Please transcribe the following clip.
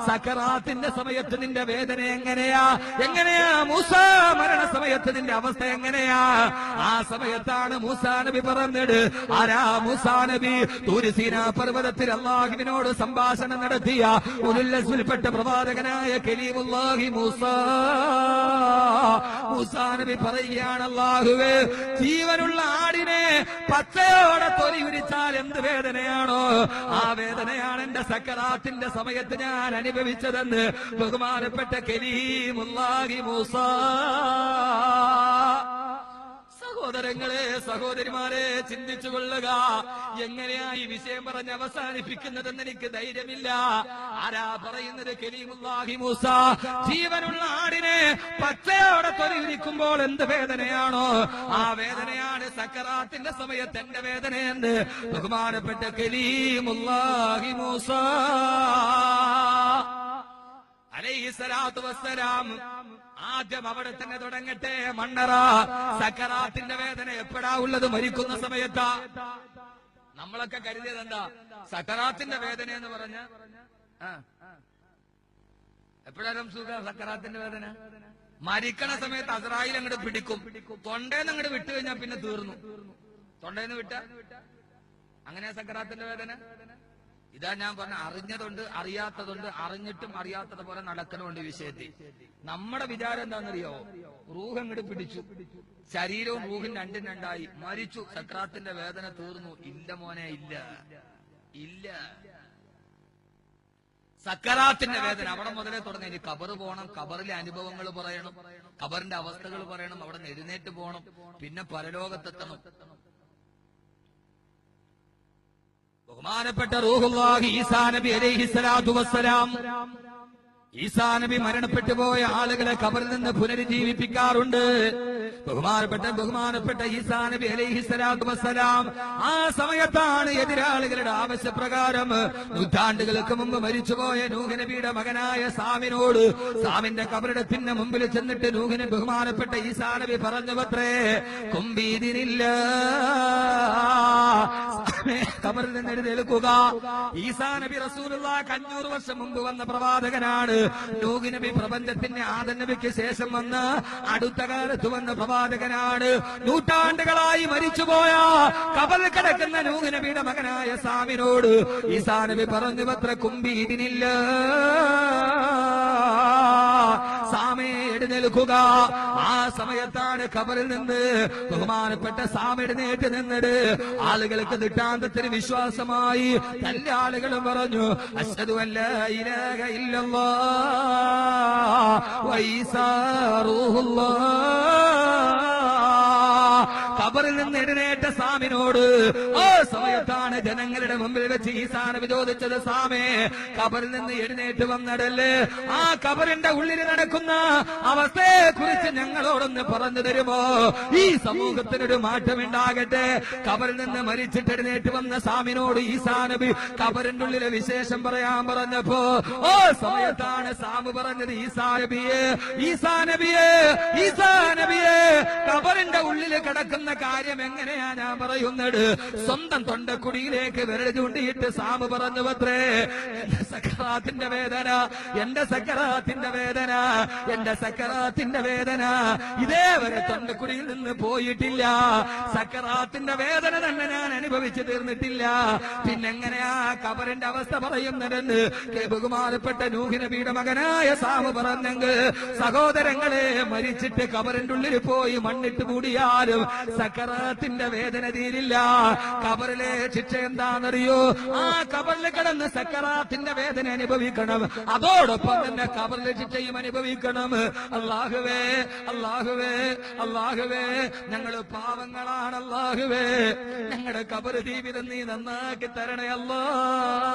സക്കറാത്തിന്റെ സമയത്ത് നിന്റെ വേദന എങ്ങനെയാ? മൂസ മരണ സമയത്ത് നിന്റെ അവസ്ഥ എങ്ങനെയാ? ആ സമയത്താണ് മൂസാ നബി പറഞ്ഞത്. ആരാ മൂസാ നബി? തൂര് സീനാ പർവ്വതത്തിൽ അല്ലാഹുവിനോട് സംഭാഷണം നടത്തിയ ഉലുല്ലസ്വിൽപ്പെട്ട പ്രവാചകനായ കലീമുല്ലാഹി മൂസാ നബി പറയുകയാണ്, അല്ലാഹുവേ, ജീവനുള്ള ആടിനെ പച്ചയോടെ തൊലി ഉരിച്ചാൽ എന്ത് വേദനയാണോ ആ വേദനയാണ് എന്റെ സക്കറാത്തിന്റെ സമയത്ത് ഞാൻ അനുഭവിച്ചതെന്ന് ബഹുമാനപ്പെട്ട കലീമുല്ലാഹി മൂസാ. സഹോദരങ്ങളെ, സഹോദരിമാരെ, ചിന്തിച്ചു കൊള്ളുക. എങ്ങനെയാ ഈ വിഷയം പറഞ്ഞ് അവസാനിപ്പിക്കുന്നതെന്ന് എനിക്ക് ധൈര്യമില്ല. ആരാ പറയുന്നത്? കലീമുല്ലാഹി മൂസ. ജീവനുള്ള ആടിനെ പച്ചയോടെ തൊലിയിരിക്കുമ്പോൾ എന്ത് വേദനയാണോ ആ വേദനയാണ് സക്കറാത്തിന്റെ സമയത്ത് എന്റെ വേദനയെന്ന് ബഹുമാനപ്പെട്ട കലീമുല്ലാഹി മൂസ അലൈഹിസ്സലാത്തു വസ്സലാം. ആദ്യം അവിടെ തന്നെ തുടങ്ങട്ടെ. മണ്ണറ സക്കറാത്തിന്റെ വേദന എപ്പോഴാ ഉള്ളത്? മരിക്കുന്ന സമയത്താ. നമ്മളൊക്കെ കരുതിയത് എന്താ? സക്കറാത്തിന്റെ വേദന എന്ന് പറഞ്ഞ എപ്പോഴാലും സുഖം. സക്കറാത്തിന്റെ വേദന മരിക്കണ സമയത്ത് അസ്രായിൽ അങ്ങോട്ട് പിടിക്കും. തൊണ്ടേന്ന് അങ്ങോട്ട് വിട്ടു കഴിഞ്ഞാൽ പിന്നെ തീർന്നു. തൊണ്ടേന്ന് വിട്ട അങ്ങനെ സക്കറാത്തിന്റെ വേദന. ഇതാ ഞാൻ പറഞ്ഞ, അറിഞ്ഞതുണ്ട് അറിയാത്തതുണ്ട്, അറിഞ്ഞിട്ടും അറിയാത്തത് പോലെ നടക്കണമുണ്ട് വിഷയത്തിൽ. നമ്മുടെ വിചാരം എന്താണെന്നറിയോ? റൂഹ് അങ്ങോട്ട് പിടിച്ചു, ശരീരവും റൂഹും രണ്ടും രണ്ടായി, മരിച്ചു, സക്രാത്തിന്റെ വേദന തീർന്നു. ഇല്ല മോനെ, ഇല്ല. സക്കറാത്തിന്റെ വേദന അവിടെ മുതലേ തുടങ്ങി. ഇനി കബറ് പോകണം, കബറിലെ അനുഭവങ്ങൾ പറയണം, കബറിന്റെ അവസ്ഥകൾ പറയണം, അവിടെ നിന്ന് എഴുന്നേറ്റ് പോകണം, പിന്നെ പരലോകത്തെത്തണം. ബഹുമാനപ്പെട്ട റൂഹുല്ലാഹി ഈസാ നബി അലൈഹിസ്സലാത്തു വസ്സലാം. ഈസാ നബി മരണപ്പെട്ടു പോയ ആളുകളെ ഖബറിൽ നിന്ന് പുനരുജ്ജീവിപ്പിക്കാറുണ്ട്. ബഹുമാനപ്പെട്ട ഈസാ നബി അലൈഹിസ്സലാത്തു വസ്സലാം ആ സമയത്താണ് എതിരാളികളുടെ ആവശ്യപ്രകാരം നൂറ്റാണ്ടുകൾക്ക് മുമ്പ് മരിച്ചുപോയ നൂഹ് നബിയുടെ മകനായ സാമിനോട്, സാമിന്റെ ഖബറിടത്തിന് മുമ്പിൽ ചെന്നിട്ട് നൂഹിന് ബഹുമാനപ്പെട്ട ഈസാ നബി പറഞ്ഞുവത്രേ, കുംബീദിനില്ല, ഖബറിൽ നിന്ന് എഴുന്നേൽക്കുക. ഈസാ നബി റസൂലുള്ളാഹിക്ക് 500 വർഷം മുമ്പ് വന്ന പ്രവാചകനാണ്. നൂഹ് നബി പ്രപഞ്ചത്തിന്റെ ആദം നബിക്ക് ശേഷം വന്ന് അടുത്ത കാലത്ത് വന്ന പ്രവാചകനാണ്. നൂറ്റാണ്ടുകളായി മരിച്ചുപോയ ഖബറിൽ കിടക്കുന്ന നൂഹ് നബിയുടെ മകനായ സാമിനോട് ഈസാ നബി പറഞ്ഞു, അത്ര കുംബീദിനില്ല, സാമേ എഴുന്നേൽക്കുക. ആ സമയത്താണ് ഖബറിൽ നിന്ന് ബഹുമാനപ്പെട്ട സാം എഴുന്നേറ്റ് നിന്നത്. ആളുകൾക്ക് ദൃഷ്ടാന്തത്തിന് വിശ്വാസമായി തന്റെ ആളുകളും പറഞ്ഞു, അശ്ഹദു അല്ലാ ഇലാഹ ഇല്ലല്ലാഹ് വ ഈസാ റൂഹുല്ലാഹ്. ഖബറിൽ നിന്ന് എഴുന്നേറ്റ സാമിനോട് ആ സമയത്താണ് ജനങ്ങളുടെ മുമ്പിൽ വെച്ച് ഈസാ നബി ചോദിച്ചത്, സാമേ, ഖബറിൽ നിന്ന് എഴുന്നേറ്റ് വന്നടല്ലേ, ആ ഖബറിന്റെ ഉള്ളിൽ നടക്കുന്ന അവസ്ഥയെ കുറിച്ച് ഞങ്ങളോടൊന്ന് പറഞ്ഞു തരുമോ? ഈ സമൂഹത്തിനൊരു മാറ്റമുണ്ടാകട്ടെ. ഖബറിൽ നിന്ന് മരിച്ചിട്ട് എഴുന്നേറ്റ് വന്ന സാമിനോട് ഈസാ നബി ഖബറിന്റെ ഉള്ളിലെ വിശേഷം പറയാൻ പറഞ്ഞപ്പോ ഓ സമയത്താണ് സാമ് പറഞ്ഞത്, ഈസാ നബിയെ, ഖബറിന്റെ ഉള്ളിൽ കിടക്കുന്ന കാര്യം എങ്ങനെയാ ഞാൻ പറയുന്നത്? സ്വന്തം തൊണ്ടക്കുടിയിലേക്ക് വിരൽ ചൂണ്ടിയിട്ട് സാമ് പറഞ്ഞു അത്രേ, എന്റെ സക്കറാത്തിന്റെ വേദന ഇതേവരെ തൊണ്ടക്കുടിയിൽ നിന്ന് പോയിട്ടില്ല. സക്കറാത്തിന്റെ വേദന തന്നെ ഞാൻ അനുഭവിച്ചു തീർന്നിട്ടില്ല. പിന്നെങ്ങനെയാ ഖബറിന്റെ അവസ്ഥ പറയുന്നതെന്ന് ബഹുമാനപ്പെട്ട നൂഹ് നബിയുടെ മകനായ സാമ് പറഞ്ഞെങ്കിൽ, സഹോദരങ്ങളെ, മരിച്ചിട്ട് ഖബറിന്റെ ഉള്ളിൽ പോയി മണ്ണിട്ട് മൂടിയാലും സക്കറാത്തിന്റെ വേദന തീരില്ല. ഖബറിലെ ശിക്ഷ എന്താണെന്നറിയോ? ആ ഖബറിൽ കിടന്ന് സക്കറാത്തിന്റെ വേദന അനുഭവിക്കണം, അതോടൊപ്പം തന്നെ ഖബറിലെ ശിക്ഷയും അനുഭവിക്കണം. അല്ലാഹുവേ, ഞങ്ങൾ പാവങ്ങളാണ്. അല്ലാഹുവേ, ഞങ്ങളുടെ ഖബർ ജീവിതം നീ നന്നാക്കി തരണേ അല്ലാഹ്.